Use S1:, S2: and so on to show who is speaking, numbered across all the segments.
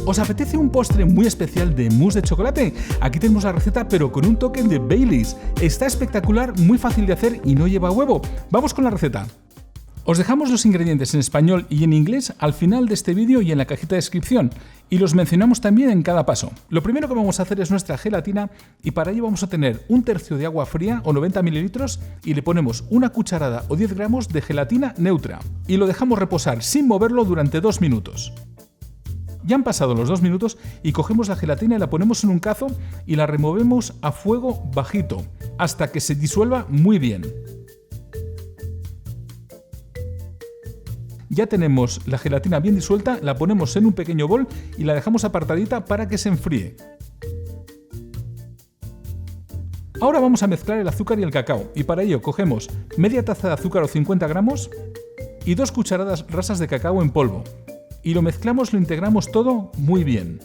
S1: ¿Os apetece un postre muy especial de mousse de chocolate? Aquí tenemos la receta, pero con un toque de Baileys. Está espectacular, muy fácil de hacer y no lleva huevo. Vamos con la receta. Os dejamos los ingredientes en español y en inglés al final de este vídeo y en la cajita de descripción, y los mencionamos también en cada paso. Lo primero que vamos a hacer es nuestra gelatina, y para ello vamos a tener 1/3 de agua fría o 90 ml y le ponemos una cucharada o 10 gramos de gelatina neutra y lo dejamos reposar sin moverlo durante 2 minutos. Ya han pasado los 2 minutos y cogemos la gelatina y la ponemos en un cazo y la removemos a fuego bajito hasta que se disuelva muy bien. Ya tenemos la gelatina bien disuelta, la ponemos en un pequeño bol y la dejamos apartadita para que se enfríe. Ahora vamos a mezclar el azúcar y el cacao, y para ello cogemos media taza de azúcar o 50 gramos y 2 cucharadas rasas de cacao en polvo. Y lo mezclamos, lo integramos todo muy bien.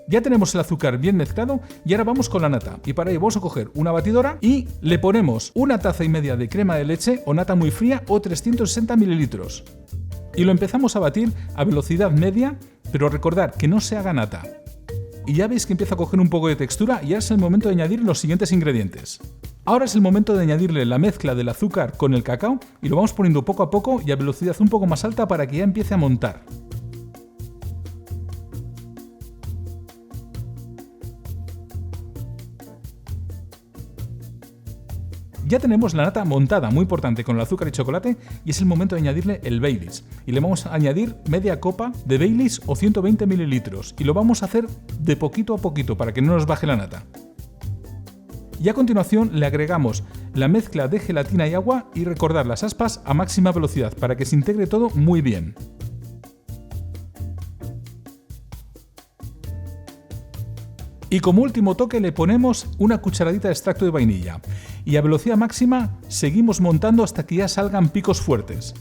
S1: Ya tenemos el azúcar bien mezclado y ahora vamos con la nata. Y para ello vamos a coger una batidora y le ponemos 1,5 tazas de crema de leche o nata muy fría o 360 ml. Y lo empezamos a batir a velocidad media, pero recordad que no se haga nata. Y ya veis que empieza a coger un poco de textura y ahora es el momento de añadir los siguientes ingredientes. Ahora es el momento de añadirle la mezcla del azúcar con el cacao y lo vamos poniendo poco a poco y a velocidad un poco más alta para que ya empiece a montar. Ya tenemos la nata montada, muy importante, con el azúcar y chocolate, y es el momento de añadirle el Baileys. Y le vamos a añadir media copa de Baileys o 120 ml y lo vamos a hacer de poquito a poquito para que no nos baje la nata. Y a continuación le agregamos la mezcla de gelatina y agua y recordar las aspas a máxima velocidad para que se integre todo muy bien. Y como último toque le ponemos una cucharadita de extracto de vainilla. Y a velocidad máxima seguimos montando hasta que ya salgan picos fuertes.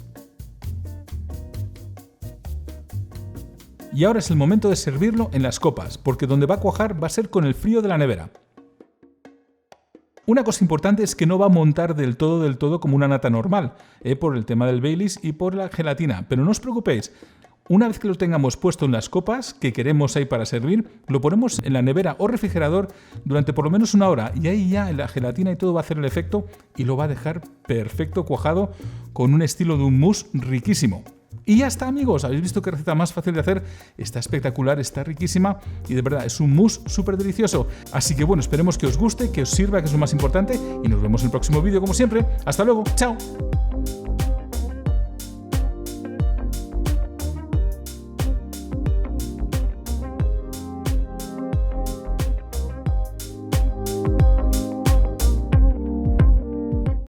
S1: Y ahora es el momento de servirlo en las copas, porque donde va a cuajar va a ser con el frío de la nevera. Una cosa importante es que no va a montar del todo como una nata normal, por el tema del Baileys y por la gelatina, pero no os preocupéis. Una vez que lo tengamos puesto en las copas que queremos ahí para servir, lo ponemos en la nevera o refrigerador durante por lo menos 1 hora y ahí ya la gelatina y todo va a hacer el efecto y lo va a dejar perfecto cuajado con un estilo de un mousse riquísimo. Y ya está, amigos, habéis visto qué receta más fácil de hacer, está espectacular, está riquísima y de verdad es un mousse súper delicioso. Así que bueno, esperemos que os guste, que os sirva, que es lo más importante y nos vemos en el próximo vídeo como siempre. ¡Hasta luego! ¡Chao!